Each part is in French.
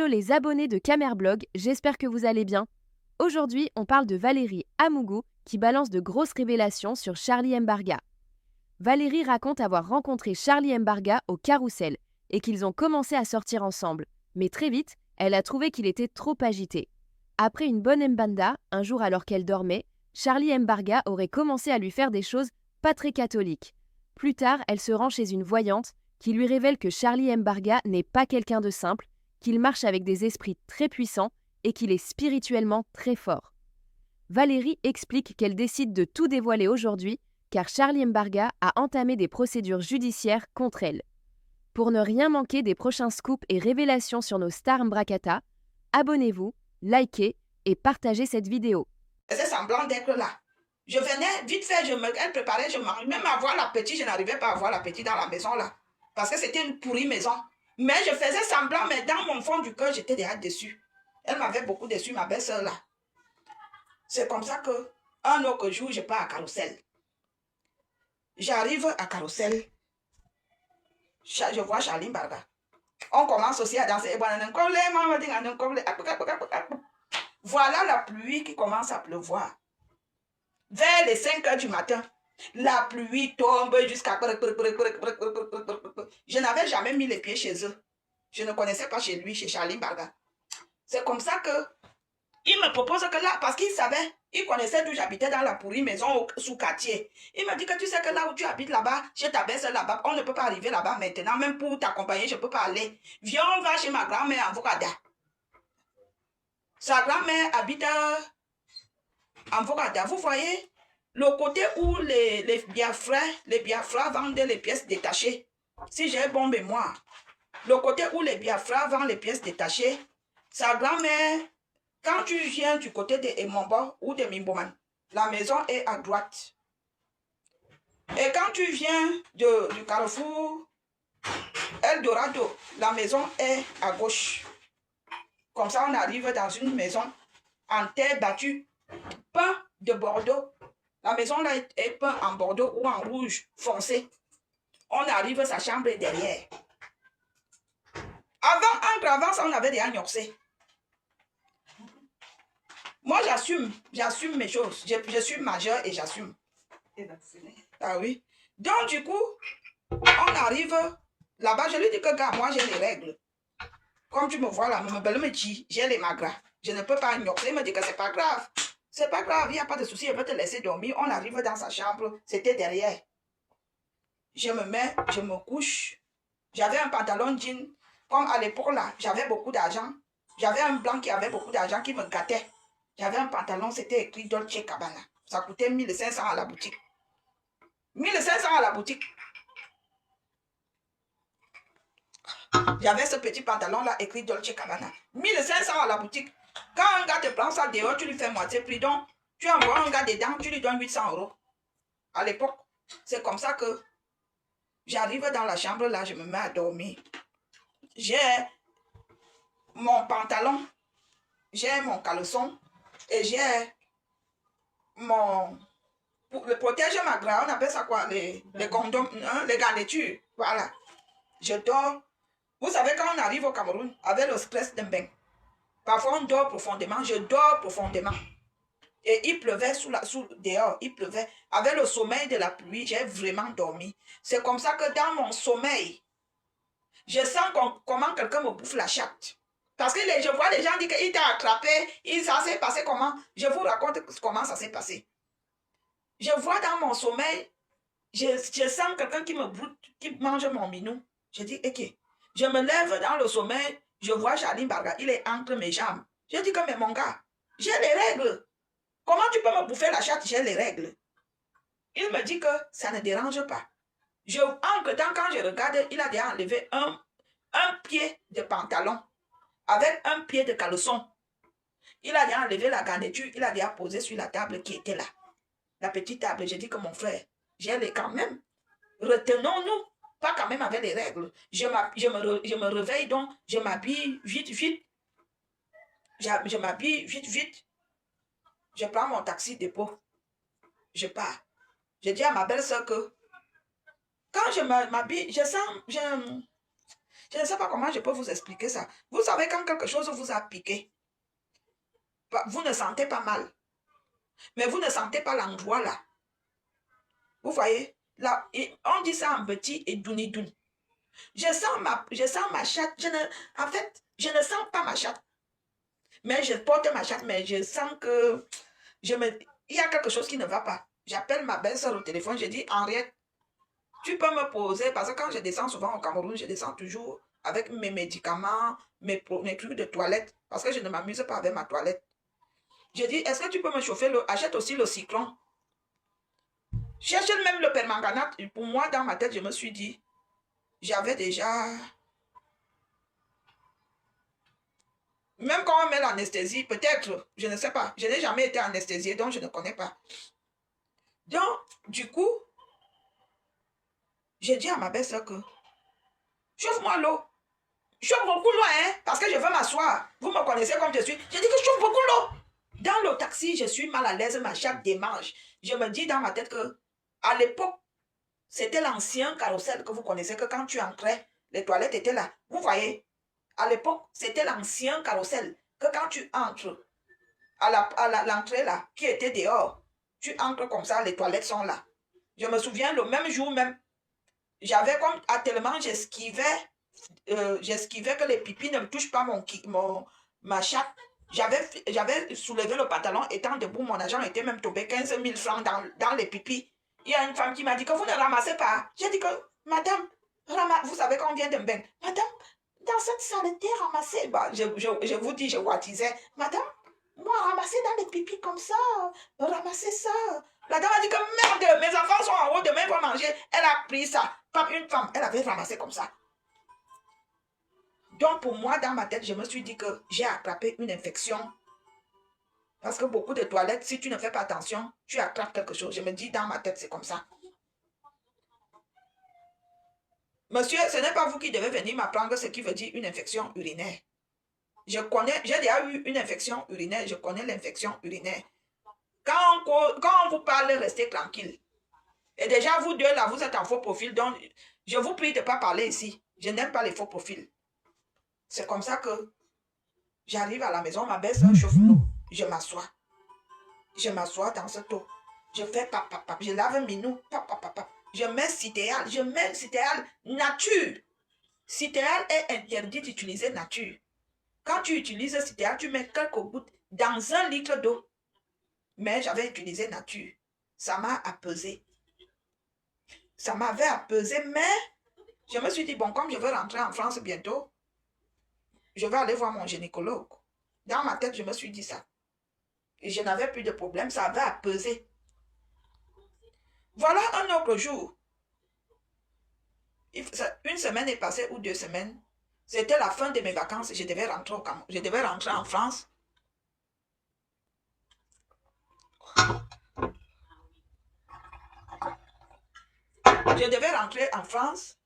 Hello les abonnés de Camerblog, j'espère que vous allez bien. Aujourd'hui, on parle de Valérie Amougou qui balance de grosses révélations sur Charlie Mbarga. Valérie raconte avoir rencontré Charlie Mbarga au Carrousel et qu'ils ont commencé à sortir ensemble. Mais très vite, elle a trouvé qu'il était trop agité. Après une bonne mbanda, un jour alors qu'elle dormait, Charlie Mbarga aurait commencé à lui faire des choses pas très catholiques. Plus tard, elle se rend chez une voyante qui lui révèle que Charlie Mbarga n'est pas quelqu'un de simple, qu'il marche avec des esprits très puissants et qu'il est spirituellement très fort. Valérie explique qu'elle décide de tout dévoiler aujourd'hui car Charlie Mbarga a entamé des procédures judiciaires contre elle. Pour ne rien manquer des prochains scoops et révélations sur nos stars Mbrakata, abonnez-vous, likez et partagez cette vidéo. C'est semblant d'être là. Je venais vite fait, elle préparait, je m'arrivais même à voir l'appétit, je n'arrivais pas à voir l'appétit dans la maison là. Parce que c'était une pourrie maison. Mais je faisais semblant, mais dans mon fond du cœur, j'étais déjà déçue. Elle m'avait beaucoup déçu, ma belle-sœur là. C'est comme ça que, un autre jour, je pars à Carrousel. J'arrive à Carrousel. Je vois Charlie Mbarga. On commence aussi à danser. Voilà la pluie qui commence à pleuvoir. Vers les 5 heures du matin, la pluie tombe jusqu'à... Je n'avais jamais mis les pieds chez eux. Je ne connaissais pas chez lui, chez Charlie Mbarga. C'est comme ça que il me propose que là, parce qu'il savait, il connaissait d'où j'habitais dans la pourrie maison sous quartier. Il me dit que tu sais que là où tu habites là-bas, chez ta belle-sœur là-bas, on ne peut pas arriver là-bas maintenant, même pour t'accompagner, je ne peux pas aller. Viens, on va chez ma grand-mère en Vogada. Sa grand-mère habite en Vogada. Vous voyez, le côté où les Biafra vendent les pièces détachées. Si j'ai bon mémoire, le côté où les Biafra vendent les pièces détachées, sa grand-mère, quand tu viens du côté de Emombo ou de Mimboman, la maison est à droite. Et quand tu viens du carrefour Eldorado, la maison est à gauche. Comme ça, on arrive dans une maison en terre battue, peint de Bordeaux. La maison là est peinte en Bordeaux ou en rouge foncé. On arrive, sa chambre est derrière. Avant ça, on avait des agnoxés. Moi, j'assume mes choses. Je suis majeure et j'assume. Ah oui. Donc, du coup, on arrive là-bas. Je lui dis que, gars, moi, j'ai les règles. Comme tu me vois là, me dit, j'ai les magras. Je ne peux pas agnoxer. Il me dit que c'est pas grave. C'est pas grave, il n'y a pas de souci. Je vais te laisser dormir. On arrive dans sa chambre. C'était derrière. Je me mets, je me couche. J'avais un pantalon jean. Comme à l'époque là, j'avais beaucoup d'argent. J'avais un blanc qui avait beaucoup d'argent qui me gâtait. J'avais un pantalon, c'était écrit Dolce Gabbana. Ça coûtait 1500 à la boutique. 1500 à la boutique. J'avais ce petit pantalon-là écrit Dolce Gabbana. 1500 à la boutique. Quand un gars te prend ça dehors, tu lui fais moitié prix. Donc, tu envoies un gars dedans, tu lui donnes 800 euros. À l'époque, c'est comme ça que j'arrive dans la chambre, là, je me mets à dormir. J'ai mon pantalon, j'ai mon caleçon et j'ai mon... Pour le protéger ma graine, on appelle ça quoi? Les condoms, hein, les garnitures. Voilà. Je dors. Vous savez, quand on arrive au Cameroun, avec le stress d'un bain, parfois on dort profondément, je dors profondément. Et il pleuvait dehors, il pleuvait. Avec le sommeil de la pluie, j'ai vraiment dormi. C'est comme ça que dans mon sommeil, je sens comment quelqu'un me bouffe la chatte. Parce que je vois les gens dire qu'il t'a attrapé, ça s'est passé comment? Je vous raconte comment ça s'est passé. Je vois dans mon sommeil, je sens quelqu'un qui me broute, qui mange mon minou. Je dis, ok. Je me lève dans le sommeil, je vois Charlie Mbarga, il est entre mes jambes. Je dis que, mais mon gars, j'ai les règles. Comment tu peux me bouffer la chatte, j'ai les règles. Il me dit que ça ne dérange pas. Entre-temps, quand je regarde, il a déjà enlevé un pied de pantalon avec un pied de caleçon. Il a déjà enlevé la garniture, il a déjà posé sur la table qui était là. La petite table, j'ai dit que mon frère, j'ai les quand même. Retenons-nous, pas quand même avec les règles. Je me réveille donc, je m'habille vite, vite. Je m'habille vite, vite. Je prends mon taxi dépôt. Je pars. Je dis à ma belle-sœur que quand je m'habille, je sens, Je ne sais pas comment je peux vous expliquer ça. Vous savez, quand quelque chose vous a piqué, vous ne sentez pas mal, mais vous ne sentez pas l'endroit là. Vous voyez, là, on dit ça en petit et douni. Je sens ma chatte. En fait, je ne sens pas ma chatte. Mais je porte ma chatte, mais je sens que il y a quelque chose qui ne va pas. J'appelle ma belle-sœur au téléphone, je dis, Henriette, tu peux me poser, parce que quand je descends souvent au Cameroun, je descends toujours avec mes médicaments, mes trucs de toilette, parce que je ne m'amuse pas avec ma toilette. Je dis, est-ce que tu peux me chauffer l'eau? Achète aussi le cyclone. J'achète même le permanganate. Pour moi, dans ma tête, je me suis dit, j'avais déjà... Même quand on met l'anesthésie, peut-être, je ne sais pas. Je n'ai jamais été anesthésiée, donc je ne connais pas. Donc, du coup, j'ai dit à ma belle-sœur que, chauffe-moi l'eau. Chauffe beaucoup l'eau, hein, parce que je veux m'asseoir. Vous me connaissez comme je suis. J'ai dit que chauffe beaucoup l'eau. Dans le taxi, je suis mal à l'aise, ma chatte démange. Je me dis dans ma tête que, à l'époque, c'était l'ancien carrousel que vous connaissez, que quand tu entrais, les toilettes étaient là. Vous voyez, à l'époque, c'était l'ancien carrousel, que quand tu entres à l'entrée là, qui était dehors, tu entres comme ça, les toilettes sont là. Je me souviens, le même jour même, j'avais comme, tellement j'esquivais que les pipis ne me touchent pas ma chatte. J'avais soulevé le pantalon, étant debout, mon argent était même tombé 15 000 francs dans les pipis. Il y a une femme qui m'a dit que vous ne ramassez pas. J'ai dit que, madame, vous savez qu'on vient de me baigner. Madame, dans cette saleté, ramassez. Bah, je vous dis, je wattisais. Madame, moi, ramasser dans les pipis comme ça, ramasser ça. La dame a dit que merde, mes enfants sont en haut, demain ils vont manger. Elle a pris ça. Comme une femme, elle avait ramassé comme ça. Donc, pour moi, dans ma tête, je me suis dit que j'ai attrapé une infection. Parce que beaucoup de toilettes, si tu ne fais pas attention, tu attrapes quelque chose. Je me dis, dans ma tête, c'est comme ça. Monsieur, ce n'est pas vous qui devez venir m'apprendre ce qui veut dire une infection urinaire. J'ai déjà eu une infection urinaire, je connais l'infection urinaire. Quand on vous parle, restez tranquille. Et déjà, vous deux, là, vous êtes en faux profil, donc je vous prie de ne pas parler ici. Je n'aime pas les faux profils. C'est comme ça que j'arrive à la maison, ma belle-sœur chauffe l'eau. Je m'assois. Je m'assois dans cette eau. Je fais pap. Je lave mes noux. Pap. Je mets citréal. Je mets citréal nature. Citréal est interdit d'utiliser nature. Quand tu utilises citréal, tu mets quelques gouttes dans 1 litre d'eau. Mais j'avais utilisé nature. Ça m'a apaisé. Ça m'avait apaisé, mais je me suis dit, bon, comme je veux rentrer en France bientôt, je vais aller voir mon gynécologue. Dans ma tête, je me suis dit ça. Et je n'avais plus de problème, ça avait apaisé. Voilà un autre jour. Une semaine est passée ou 2 semaines. C'était la fin de mes vacances. Je devais rentrer en France. Je devais rentrer en France.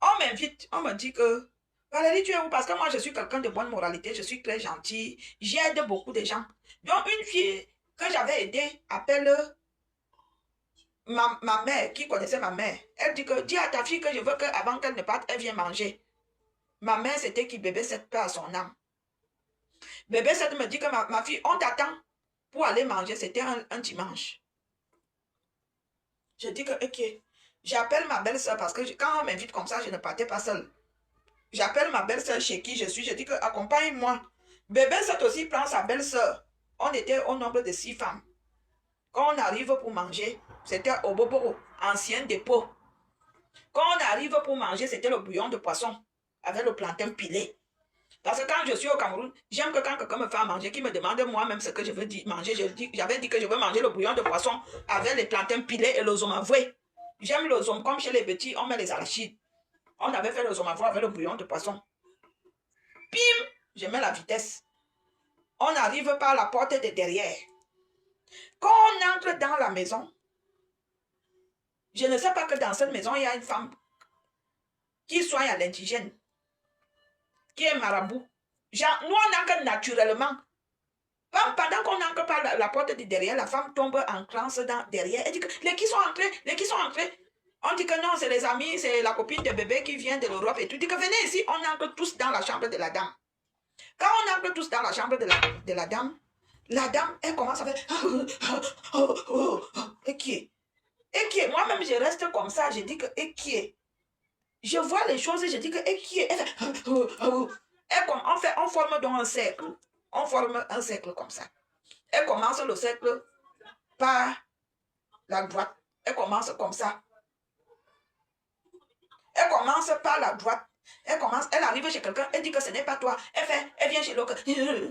On m'invite, on me dit que Valérie, tu es où? Parce que moi, je suis quelqu'un de bonne moralité, je suis très gentil, j'aide beaucoup de gens. Donc, une fille que j'avais aidée appelle ma mère, qui connaissait ma mère. Elle dit que, dis à ta fille que je veux qu'avant qu'elle ne parte, elle vienne manger. Ma mère, c'était qui? Bébé 7 paix à son âme. Bébé 7 me dit que ma fille, on t'attend pour aller manger. C'était un dimanche. Je dis que, ok. J'appelle ma belle-sœur parce que quand on m'invite comme ça, je ne partais pas seule. J'appelle ma belle-sœur chez qui je suis. Je dis que, accompagne-moi. Bébé 7 aussi prend sa belle-sœur. On était au nombre de 6 femmes. Quand on arrive pour manger, c'était au Boboro, ancien dépôt. Quand on arrive pour manger, c'était le bouillon de poisson avec le plantain pilé. Parce que quand je suis au Cameroun, j'aime que quand quelqu'un me fait à manger, qu'il me demande moi-même ce que je veux manger. J'avais dit que je veux manger le bouillon de poisson avec les plantains pilés et le zomavoué. J'aime le zom, comme chez les petits, on met les arachides. On avait fait le zomavoué avec le bouillon de poisson. Pim, je mets la vitesse. On arrive par la porte de derrière. Quand on entre dans la maison, je ne sais pas que dans cette maison, il y a une femme qui soigne à l'indigène, qui est marabout. Genre, nous, on entre naturellement. Pendant qu'on entre par la porte de derrière, la femme tombe en transe derrière. Elle dit que les qui sont entrés. On dit que non, c'est les amis, c'est la copine de bébé qui vient de l'Europe et tout. Dit que venez ici, on entre tous dans la chambre de la dame. Quand on entre tous dans la chambre de la dame, elle commence à faire... Et qui est? Et qui est? Moi-même, je reste comme ça, je dis que... Et qui est? Je vois les choses et je dis que... Et qui est? Elle fait... on forme donc un cercle. On forme un cercle comme ça. Elle commence le cercle par la droite. Elle commence comme ça. Elle commence par la droite. Elle arrive chez quelqu'un, elle dit que ce n'est pas toi. Elle vient chez l'autre. Elle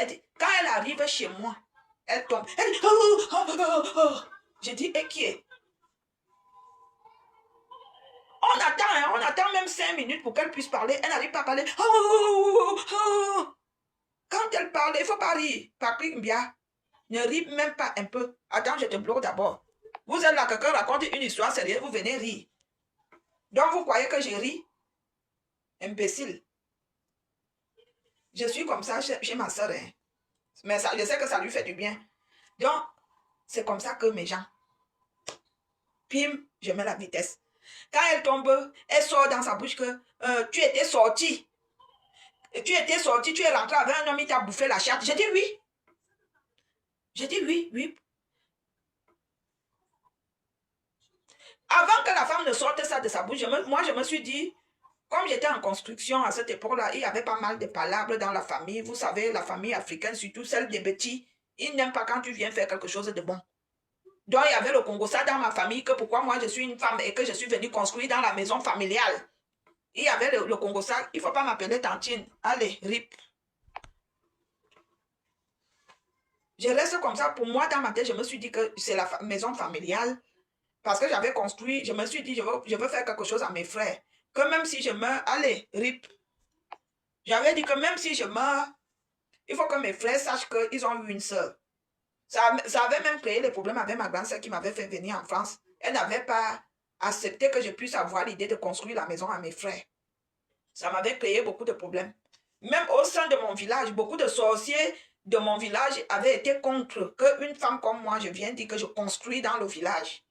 dit, quand elle arrive chez moi, elle tombe. Elle dit, je dis, et qui est? On attend même 5 minutes pour qu'elle puisse parler. Elle n'arrive pas à parler. Quand elle parle, il ne faut pas rire. Patrick Mbia, ne ris même pas un peu. Attends, je te bloque d'abord. Vous êtes là, quelqu'un raconte une histoire sérieuse, vous venez rire. Donc, vous croyez que je ris? Imbécile. Je suis comme ça chez ma soeur. Hein. Mais ça, je sais que ça lui fait du bien. Donc, c'est comme ça que mes gens. Pim, je mets la vitesse. Quand elle tombe, elle sort dans sa bouche que tu étais sorti. Tu étais sorti, tu es rentré avec un homme, il t'a bouffé la chatte. J'ai dit oui. J'ai dit oui, oui. Avant que la femme ne sorte ça de sa bouche, moi je me suis dit, comme j'étais en construction à cette époque-là, il y avait pas mal de palabres dans la famille. Vous savez, la famille africaine, surtout celle des petits, ils n'aiment pas quand tu viens faire quelque chose de bon. Donc, il y avait le Congo ça dans ma famille, que pourquoi moi je suis une femme et que je suis venue construire dans la maison familiale. Il y avait le Congo ça, il ne faut pas m'appeler tantine. Allez, rip. Je reste comme ça. Pour moi, dans ma tête, je me suis dit que c'est la maison familiale. Parce que j'avais construit, je me suis dit, je veux faire quelque chose à mes frères. Que même si je meurs, allez, rip. J'avais dit que même si je meurs, il faut que mes frères sachent qu'ils ont eu une sœur. Ça avait même créé les problèmes avec ma grande sœur qui m'avait fait venir en France. Elle n'avait pas accepté que je puisse avoir l'idée de construire la maison à mes frères. Ça m'avait créé beaucoup de problèmes. Même au sein de mon village, beaucoup de sorciers de mon village avaient été contre qu'une femme comme moi, je viens dire que je construis dans le village.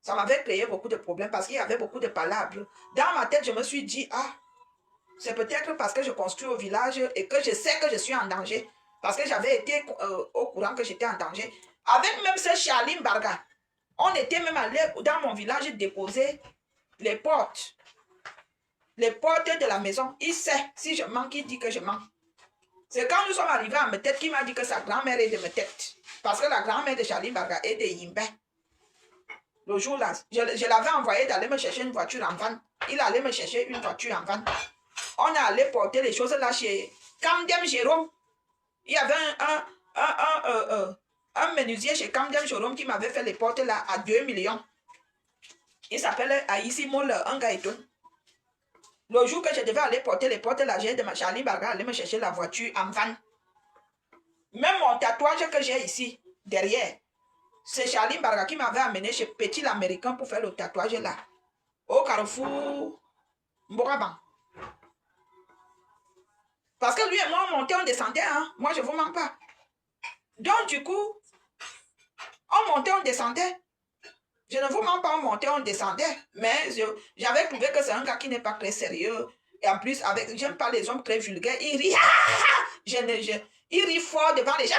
Ça m'avait créé beaucoup de problèmes parce qu'il y avait beaucoup de palabres. Dans ma tête, je me suis dit, ah, c'est peut-être parce que je construis au village et que je sais que je suis en danger. Parce que j'avais été au courant que j'étais en danger. Avec même ce Charlie Mbarga, on était même allé dans mon village déposer les portes. Les portes de la maison. Il sait, si je manque, il dit que je manque. C'est quand nous sommes arrivés à Metette qu'il m'a dit que sa grand-mère est de Metette. Parce que la grand-mère de Charlie Mbarga est de Yimbe. Le jour-là, je l'avais envoyé d'aller me chercher une voiture en van. Il allait me chercher une voiture en van. On est allé porter les choses là chez Camdem Jérôme. Il y avait un menuisier chez Camdem Jérôme qui m'avait fait les portes là à 2 millions. Il s'appelle Aïssi Molle, un gars étonné. Le jour que je devais aller porter les portes là, j'ai de ma Charlie Barga aller me chercher la voiture en van. Même mon tatouage que j'ai ici, derrière, c'est Charlie Barga qui m'avait amené chez Petit l'Américain pour faire le tatouage là. Au carrefour Mboraban. Parce que lui et moi, on montait, on descendait. Hein? Moi, je ne vous mens pas. Donc, du coup, on montait, on descendait. Je ne vous mens pas, on montait, on descendait. Mais j'avais trouvé que c'est un gars qui n'est pas très sérieux. Et en plus, j'aime pas les hommes très vulgaires. Il rit. Il rit fort devant les gens.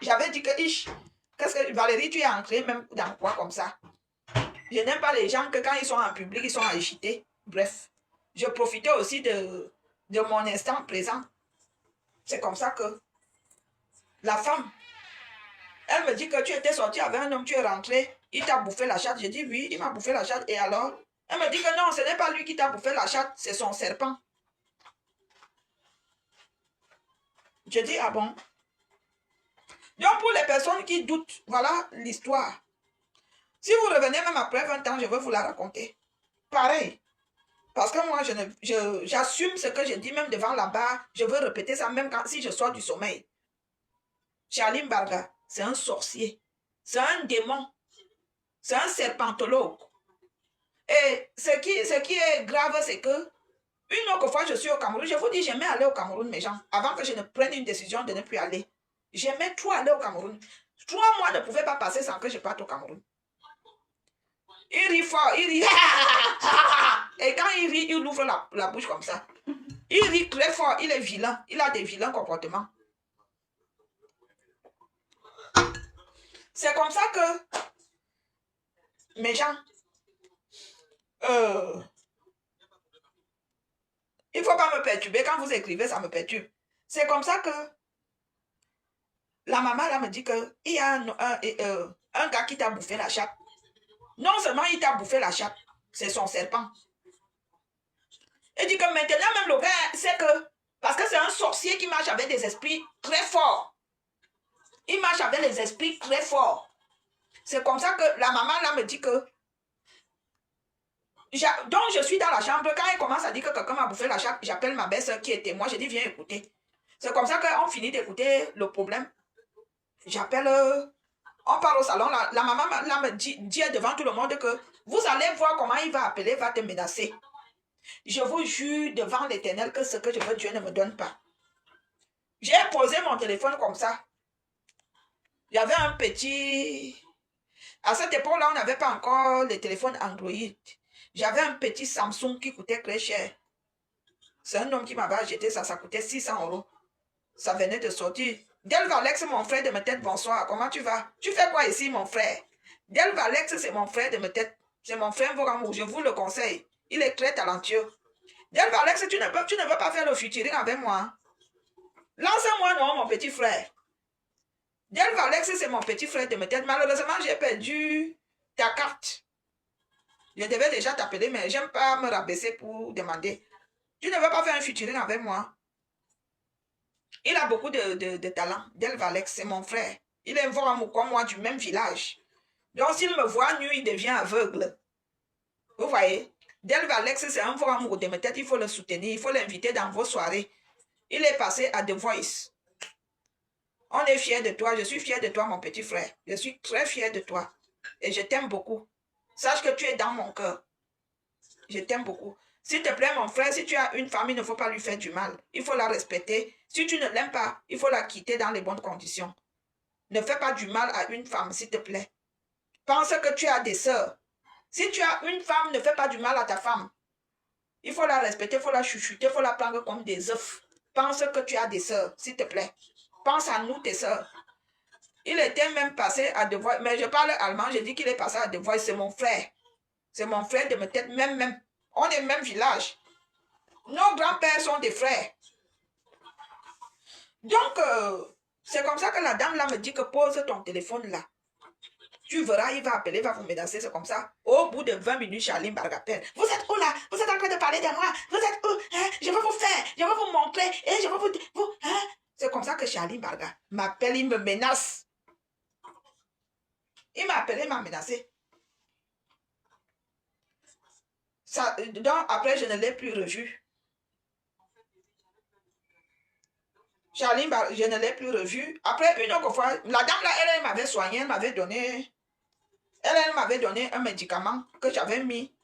J'avais dit que, qu'est-ce que Valérie, tu es entrée même dans quoi comme ça? Je n'aime pas les gens que quand ils sont en public, ils sont agités. Bref, je profitais aussi de mon instant présent. C'est comme ça que la femme, elle me dit que tu étais sorti avec un homme, tu es rentré, il t'a bouffé la chatte. Je dis oui, il m'a bouffé la chatte. Et alors? Elle me dit que non, ce n'est pas lui qui t'a bouffé la chatte, c'est son serpent. Je dis ah bon? Donc pour les personnes qui doutent, voilà l'histoire. Si vous revenez même après 20 ans, je vais vous la raconter. Pareil. Parce que moi, j'assume ce que je dis même devant la barre. Je veux répéter ça même si je sors du sommeil. Charlie Mbarga, c'est un sorcier. C'est un démon. C'est un serpentologue. Et ce qui est grave, c'est que une autre fois, je suis au Cameroun. Je vous dis, j'aimais aller au Cameroun, mes gens. Avant que je ne prenne une décision de ne plus aller. J'aimais trop aller au Cameroun. 3 mois ne pouvaient pas passer sans que je parte au Cameroun. Il rit fort, il rit. Et quand il rit, il ouvre la bouche comme ça. Il rit très fort, il est vilain. Il a des vilains comportements. C'est comme ça que mes gens, il ne faut pas me perturber. Quand vous écrivez, ça me perturbe. C'est comme ça que la maman là me dit qu'il y a un gars qui t'a bouffé la chatte. Non seulement il t'a bouffé la chatte, c'est son serpent. Il dit que maintenant même le gars sait que, parce que c'est un sorcier qui marche avec des esprits très forts. Il marche avec les esprits très forts. C'est comme ça que la maman là me dit que, donc je suis dans la chambre, quand elle commence à dire que quelqu'un m'a bouffé la chatte, j'appelle ma belle-sœur qui est témoin, je dis viens écouter. C'est comme ça qu'on finit d'écouter le problème. J'appelle, on part au salon, la maman là me dit devant tout le monde que vous allez voir comment il va appeler, va te menacer. Je vous jure devant l'Éternel que ce que je veux, Dieu ne me donne pas. J'ai posé mon téléphone comme ça. Il y avait un petit... À cette époque-là, on n'avait pas encore les téléphones Android. J'avais un petit Samsung qui coûtait très cher. C'est un homme qui m'avait acheté ça, ça coûtait 600 €. Ça venait de sortir. Delvalex, mon frère de ma tête, bonsoir, comment tu vas? Tu fais quoi ici, mon frère? Delvalex, c'est mon frère de ma tête. C'est mon frère Voramou, je vous le conseille. Il est très talentueux. Delvalex, tu ne veux pas faire le featuring avec moi. Lance-moi, non, mon petit frère. Delvalex, c'est mon petit frère de ma tête. Malheureusement, j'ai perdu ta carte. Je devais déjà t'appeler, mais j'aime pas me rabaisser pour demander. Tu ne veux pas faire un featuring avec moi? Il a beaucoup de talent. Delvalex, c'est mon frère. Il est vraiment comme moi du même village. Donc, s'il me voit nu, il devient aveugle. Vous voyez? Delvalex, c'est un vrai amour de ma tête. Il faut le soutenir. Il faut l'inviter dans vos soirées. Il est passé à The Voice. On est fiers de toi. Je suis fier de toi, mon petit frère. Je suis très fier de toi. Et je t'aime beaucoup. Sache que tu es dans mon cœur. Je t'aime beaucoup. S'il te plaît, mon frère, si tu as une femme, il ne faut pas lui faire du mal. Il faut la respecter. Si tu ne l'aimes pas, il faut la quitter dans les bonnes conditions. Ne fais pas du mal à une femme, s'il te plaît. Pense que tu as des sœurs. Si tu as une femme, ne fais pas du mal à ta femme. Il faut la respecter, il faut la chuchoter, il faut la prendre comme des œufs. Pense que tu as des sœurs, s'il te plaît. Pense à nous, tes sœurs. Il était même passé à The Voice, mais je parle allemand, je dis qu'il est passé à The Voice, c'est mon frère. C'est mon frère de ma tête, même. On est même village. Nos grands-pères sont des frères. Donc, c'est comme ça que la dame là me dit que pose ton téléphone là. Tu verras, il va appeler, il va vous menacer, c'est comme ça. Au bout de 20 minutes, Charline Barga appelle. Vous êtes où là? Vous êtes en train de parler de moi? Vous êtes où? Hein? Je vais vous faire, je vais vous montrer, et je vais vous hein? C'est comme ça que Charline Barga m'appelle, il me menace. Il m'a appelé, il m'a menacé. Ça, donc, après, je ne l'ai plus revu. Charline Barga, je ne l'ai plus revu. Après, une autre fois, la dame là, elle m'avait soigné, elle m'avait donné... Elle m'avait donné un médicament que j'avais mis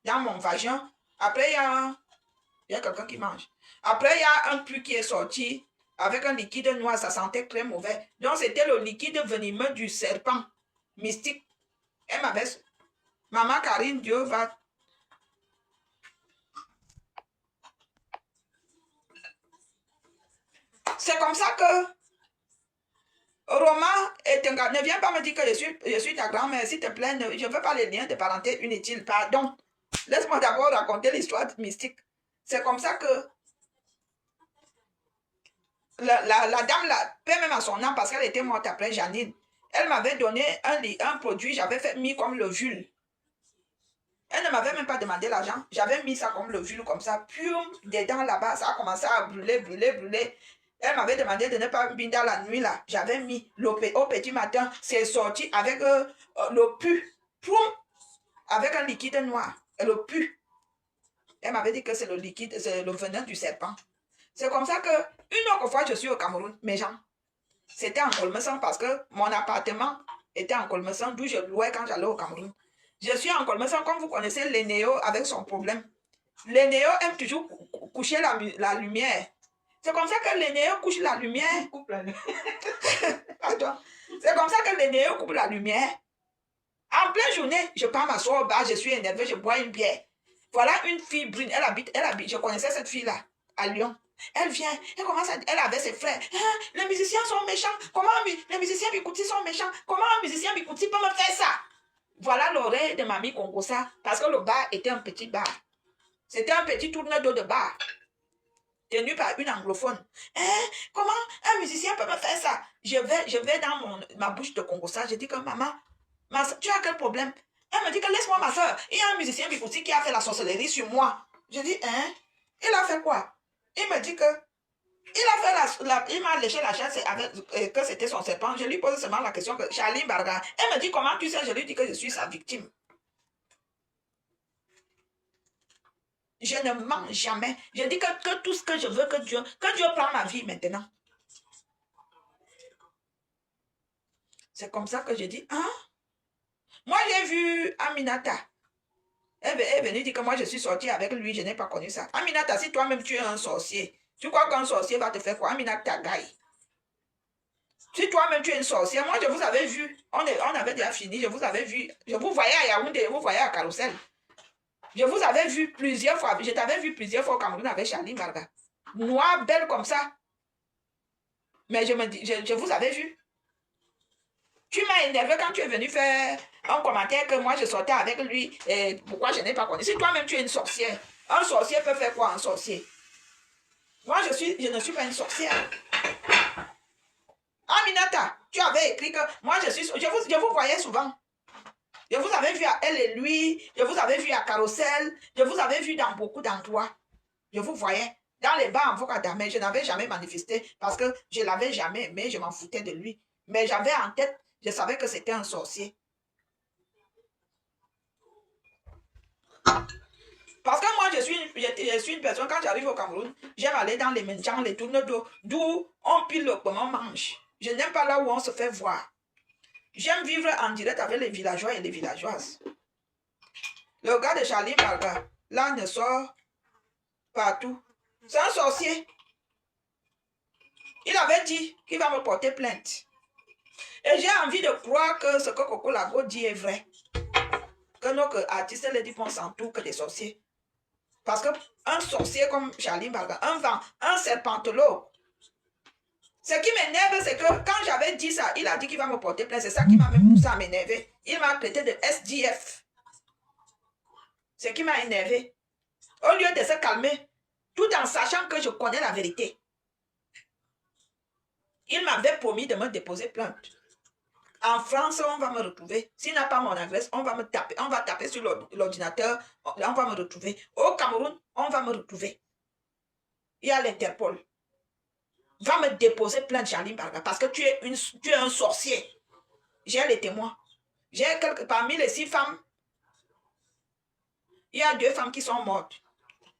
dans mon vagin. Après, il y a quelqu'un qui mange. Après, il y a un puits qui est sorti avec un liquide noir. Ça sentait très mauvais. Donc, c'était le liquide venimeux du serpent mystique. Elle m'avait... Maman Karine, Dieu va... C'est comme ça que... Romain est un gars. Ne viens pas me dire que je suis ta grand-mère, s'il te plaît. Je ne veux pas les liens de parenté inutiles. Pardon. Laisse-moi d'abord raconter l'histoire mystique. C'est comme ça que la dame, là, paie même à son âme parce qu'elle était morte après Janine. Elle m'avait donné un produit, j'avais mis comme le jus. Elle ne m'avait même pas demandé l'argent. J'avais mis ça comme le jus, comme ça. Puis, dedans là-bas, ça a commencé à brûler. Elle m'avait demandé de ne pas mettre dans la nuit là. J'avais mis au petit matin. C'est sorti avec le pu. Avec un liquide noir. Le pu. Elle m'avait dit que c'est le liquide, c'est le venin du serpent. C'est comme ça que, une autre fois, je suis au Cameroun. Mes gens, c'était en Colmesan parce que mon appartement était en Colmesan, d'où je louais quand j'allais au Cameroun. Je suis en Colmesan, comme vous connaissez Lénéo avec son problème. Lénéo aime toujours coucher la lumière. C'est comme ça que Lénéo couche la lumière. Coupe la lumière. Pardon. C'est comme ça que Lénéo coupe la lumière. En pleine journée, je pars m'asseoir au bar, je suis énervée, je bois une bière. Voilà une fille brune, elle habite, je connaissais cette fille-là, à Lyon. Elle vient, elle avait ses frères. Ah, les musiciens sont méchants. Comment les musiciens Bikouti sont méchants? Comment un musicien Bikouti peut me faire ça? Voilà l'oreille de mamie Congosa, parce que le bar était un petit bar. C'était un petit tourneur d'eau de bar, tenu par une anglophone. Comment un musicien peut me faire ça? Je vais dans ma bouche de Congosa, je dis que maman, tu as quel problème? Elle me dit que laisse-moi ma soeur. Il y a un musicien Bikouti qui a fait la sorcellerie sur moi. Je dis, il a fait quoi? Il me dit que il m'a léché la chaise avec que c'était son serpent. Je lui pose seulement la question que Charlie Barga. Elle me dit comment tu sais? Je lui dis que je suis sa victime. Je ne mens jamais. Je dis que tout ce que je veux, que Dieu prend ma vie maintenant. C'est comme ça que je dis, moi j'ai vu Aminata. Elle est venue dire que moi je suis sortie avec lui, je n'ai pas connu ça. Aminata, si toi-même tu es un sorcier, tu crois qu'un sorcier va te faire quoi? Aminata gaille. Si toi-même tu es une sorcière, moi je vous avais vu, on avait déjà fini, je vous avais vu, je vous voyais à Yaoundé, vous voyez à Carrousel. Je vous avais vu plusieurs fois, je t'avais vu plusieurs fois au Cameroun avec Charlie Marga. Noire, belle comme ça. Mais je vous avais vu. Tu m'as énervé quand tu es venu faire un commentaire que moi je sortais avec lui et pourquoi je n'ai pas connu. Si toi-même tu es une sorcière, un sorcier peut faire quoi un sorcier? Moi je ne suis pas une sorcière. Aminata, tu avais écrit que moi je vous voyais souvent. Je vous avais vu à elle et lui, je vous avais vu à Carrousel, je vous avais vu dans beaucoup d'endroits. Je vous voyais dans les bars en Fokada, mais je n'avais jamais manifesté parce que je ne l'avais jamais aimé, je m'en foutais de lui. Mais j'avais en tête, je savais que c'était un sorcier. Parce que moi, je suis une personne, quand j'arrive au Cameroun, j'aime aller dans les mendiants, les tournes d'eau, d'où on pile le comment on mange. Je n'aime pas là où on se fait voir. J'aime vivre en direct avec les villageois et les villageoises. Le gars de Charlie Marga, là, ne sort partout. C'est un sorcier. Il avait dit qu'il va me porter plainte. Et j'ai envie de croire que ce que Coco Lago dit est vrai. Que nos artistes les disent s'entourent que des sorciers. Parce qu'un sorcier comme Charlie Marga, un serpentelot, ce qui m'énerve, c'est que quand j'avais dit ça, il a dit qu'il va me porter plainte. C'est ça qui m'a même poussé à m'énerver. Il m'a traité de SDF. Ce qui m'a énervé. Au lieu de se calmer, tout en sachant que je connais la vérité, il m'avait promis de me déposer plainte. En France, on va me retrouver. S'il n'a pas mon adresse, on va me taper. On va taper sur l'ordinateur. On va me retrouver. Au Cameroun, on va me retrouver. Il y a l'Interpol. Va me déposer plainte, Charlie Barga, parce que tu es un sorcier. J'ai les témoins. Parmi les 6 femmes, il y a 2 femmes qui sont mortes.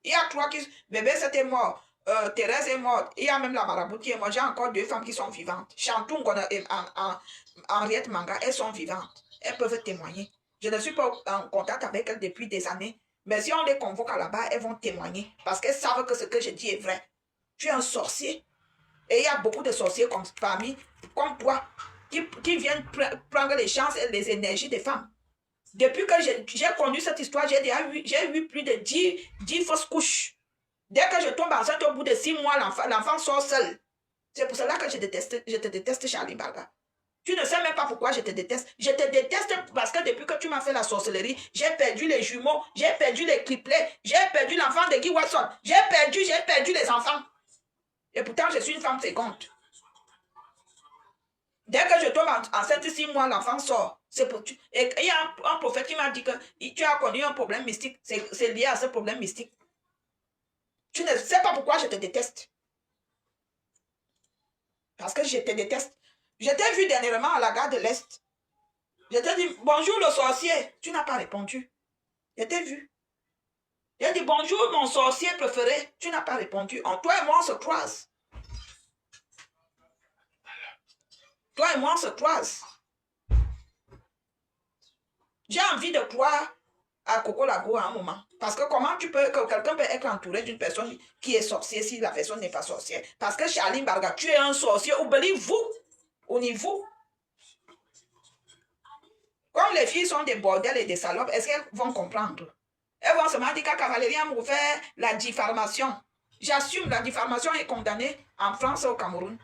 Il y a 3 qui... Bébé, c'était mort. Thérèse est morte. Il y a même la marabout qui est morte. J'ai encore 2 femmes qui sont vivantes. Chantoum et Henriette Manga, elles sont vivantes. Elles peuvent témoigner. Je ne suis pas en contact avec elles depuis des années. Mais si on les convoque à là-bas, elles vont témoigner. Parce qu'elles savent que ce que je dis est vrai. Tu es un sorcier. Et il y a beaucoup de sorciers comme toi, qui viennent prendre les chances et les énergies des femmes. Depuis que j'ai connu cette histoire, j'ai eu plus de 10 fausses couches. Dès que je tombe enceinte, au bout de 6 mois, l'enfant sort seul. C'est pour cela que je te déteste, Charlie Barga. Tu ne sais même pas pourquoi je te déteste. Je te déteste parce que depuis que tu m'as fait la sorcellerie, j'ai perdu les jumeaux, j'ai perdu les triplets, j'ai perdu l'enfant de Guy Watson, j'ai perdu les enfants. Et pourtant, je suis une femme féconde. Dès que je tombe enceinte 6 mois, l'enfant sort. Et il y a un prophète qui m'a dit que tu as connu un problème mystique. C'est lié à ce problème mystique. Tu ne sais pas pourquoi je te déteste. Parce que je te déteste. Je t'ai vu dernièrement à la gare de l'Est. Je t'ai dit, bonjour le sorcier. Tu n'as pas répondu. Je t'ai vu. J'ai dit, bonjour mon sorcier préféré. Tu n'as pas répondu. Toi et moi, on se croise. Toi et moi, on se croise. J'ai envie de croire à Coco Lago à un moment. Parce que comment quelqu'un peut être entouré d'une personne qui est sorcière si la personne n'est pas sorcière? Parce que Charlie Barga, tu es un sorcier. Oubliez-vous. Au niveau. Comme les filles sont des bordels et des salopes, est-ce qu'elles vont comprendre? Elles vont seulement dire qu'à Valérie Amougo fait la diffamation. J'assume, la diffamation est condamnée en France et au Cameroun.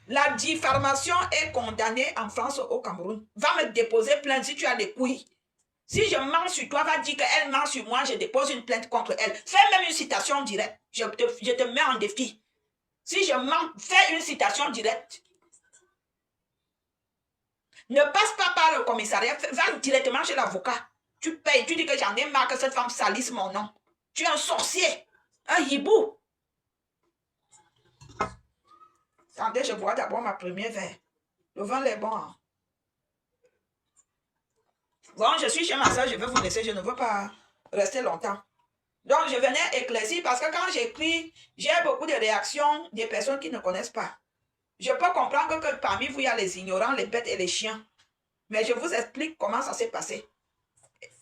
La diffamation est condamnée en France et au Cameroun. Va me déposer plainte si tu as les couilles. Si je mens sur toi, va dire qu'elle ment sur moi, je dépose une plainte contre elle. Fais même une citation directe. Je te mets en défi. Si je mens, fais une citation directe. Ne passe pas par le commissariat, va directement chez l'avocat. Tu payes, tu dis que j'en ai marre que cette femme salisse mon nom. Tu es un sorcier, un hibou. Attendez, je bois d'abord ma première verre. Le vin est bon. Hein? Bon, je suis chez ma soeur, je vais vous laisser, je ne veux pas rester longtemps. Donc, je venais éclaircir parce que quand j'écris, j'ai beaucoup de réactions des personnes qui ne connaissent pas. Je peux comprendre que parmi vous, il y a les ignorants, les bêtes et les chiens. Mais je vous explique comment ça s'est passé.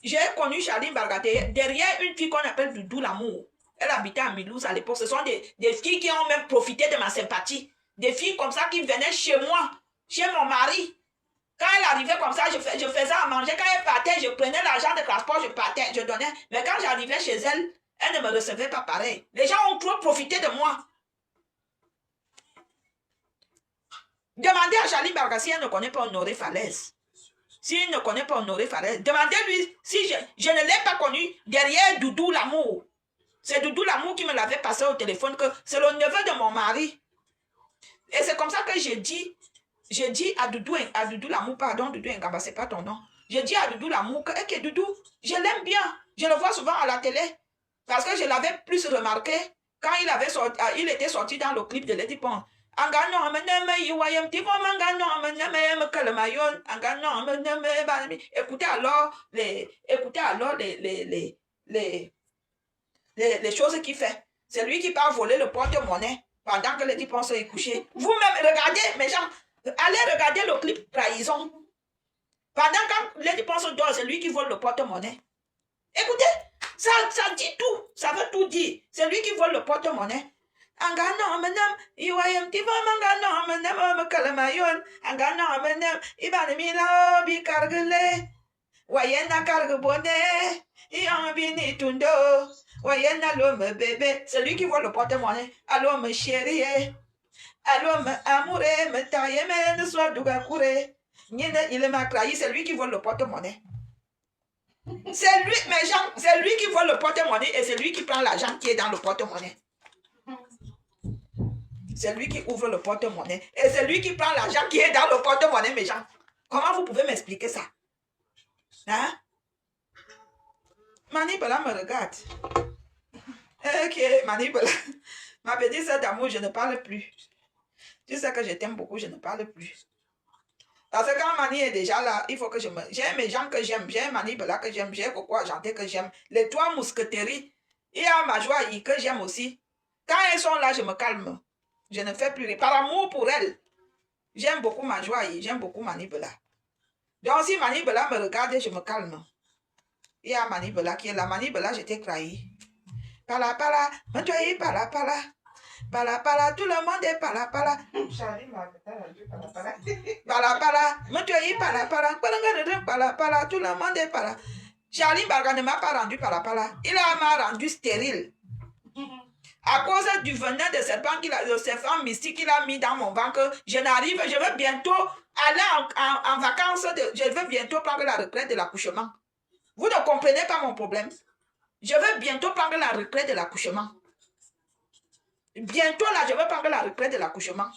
J'ai connu Charline Barga derrière une fille qu'on appelle Doudou L'amour. Elle habitait à Milouz à l'époque. Ce sont des filles qui ont même profité de ma sympathie. Des filles comme ça qui venaient chez moi, chez mon mari. Quand elle arrivait comme ça, je faisais à manger. Quand elle partait, je prenais l'argent de transport, je partais, je donnais. Mais quand j'arrivais chez elle, elle ne me recevait pas pareil. Les gens ont trop profité de moi. Demandez à Charline Barga si elle ne connaît pas Honoré Falaise. S'il ne connaît pas Honoré Falaise, demandez-lui si je ne l'ai pas connu derrière Doudou L'amour. C'est Doudou L'amour qui me l'avait passé au téléphone que c'est le neveu de mon mari. Et c'est comme ça que j'ai dit à Doudou L'amour, pardon, Doudou Ngamba, c'est pas ton nom. J'ai dit à Doudou L'amour que okay, Doudou, je l'aime bien. Je le vois souvent à la télé. Parce que je l'avais plus remarqué quand il était sorti dans le clip de Lady Pond. Écoutez alors les choses qu'il fait. C'est lui qui part voler le porte-monnaie pendant que Lady Pond est couché. Vous-même, regardez, mes gens, allez regarder le clip Trahison. Pendant que Lady Pond dort, c'est lui qui vole le porte-monnaie. Écoutez, ça dit tout, ça veut tout dire. C'est lui qui vole le porte-monnaie. Angano menem iwayem tivo mangano menem mekalamayon angano menem ibanimila bi kargele wayena kargbone iambini tundo wayena l'homme bébé. C'est lui qui vole le porte-monnaie. Allô me chérie, allô me amouré, me taille me ne soit dougakure. Il m'a trahi, c'est lui qui vole le porte-monnaie. C'est lui, mes gens, c'est lui qui vole le porte-monnaie et c'est lui qui prend l'argent qui est dans le porte-monnaie. C'est lui qui ouvre le porte-monnaie et c'est lui qui prend l'argent qui est dans le porte-monnaie, mes gens. Comment vous pouvez m'expliquer ça? Hein? Manibela me regarde. Ok, Manibela. Ma petite sœur d'amour, je ne parle plus. Tu sais que je t'aime beaucoup, je ne parle plus. Parce que quand Mani est déjà là, il faut que j'ai mes gens que j'aime, j'ai Manibela que j'aime, j'ai Coco Argenté que j'aime, les trois mousqueteries. Il y a ma joie que j'aime aussi. Quand elles sont là, je me calme. Je ne fais plus rien. Par amour pour elles. J'aime beaucoup ma joie, j'aime beaucoup Manibela. Donc si Manibela me regarde, je me calme. Il y a Manibela qui est là. Manibela, je t'ai trahi. Pala, tout le monde est pala. Charlie m'a rendu pala. Tout le monde est pala. Charlie Barga ne m'a pas rendu pala. Il m'a rendu stérile. À cause du venin de serpent mystique qu'il a mis dans mon ventre, je veux bientôt aller en vacances, je veux bientôt prendre la retraite de l'accouchement. Vous ne comprenez pas mon problème. Je veux bientôt prendre la retraite de l'accouchement. Bientôt là, je veux prendre la retraite de l'accouchement.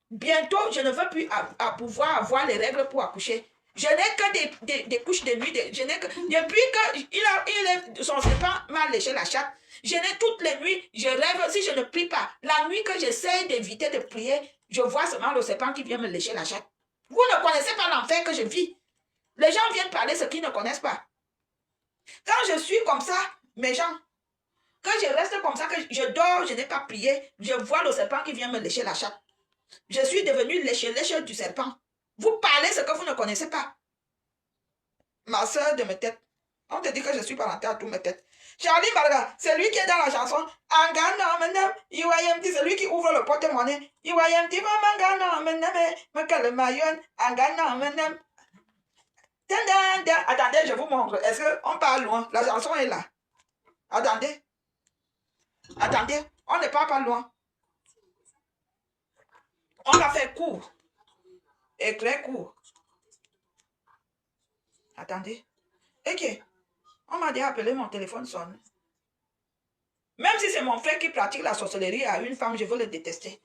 Bientôt, je ne veux plus pouvoir avoir les règles pour accoucher. Je n'ai que des couches de nuit. Depuis que son serpent m'a léché la chatte, je n'ai toutes les nuits, je rêve si je ne prie pas. La nuit que j'essaie d'éviter de prier, je vois seulement le serpent qui vient me lécher la chatte. Vous ne connaissez pas l'enfer que je vis. Les gens viennent parler ce qu'ils ne connaissent pas. Quand je suis comme ça, mes gens, quand je reste comme ça, que je dors, je n'ai pas prié, je vois le serpent qui vient me lécher la chatte. Je suis devenue lécheuse du serpent. Vous parlez ce que vous ne connaissez pas. Ma soeur de mes têtes. On te dit que je suis parentée à tous mes têtes. Charlie Barga, c'est lui qui est dans la chanson. C'est lui qui ouvre le porte-monnaie. Attendez, je vous montre. Est-ce qu'on parle loin? La chanson est là. Attendez. Attendez, on ne part pas loin. On va faire court. Et très court. Attendez. Ok. On m'a déjà appelé, mon téléphone sonne. Même si c'est mon frère qui pratique la sorcellerie à une femme, je veux le détester.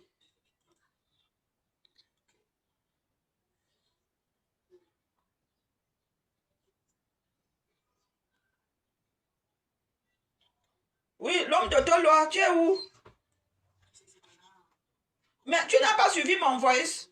Oui, l'homme de Toloa, tu es où? Mais tu n'as pas suivi mon voice.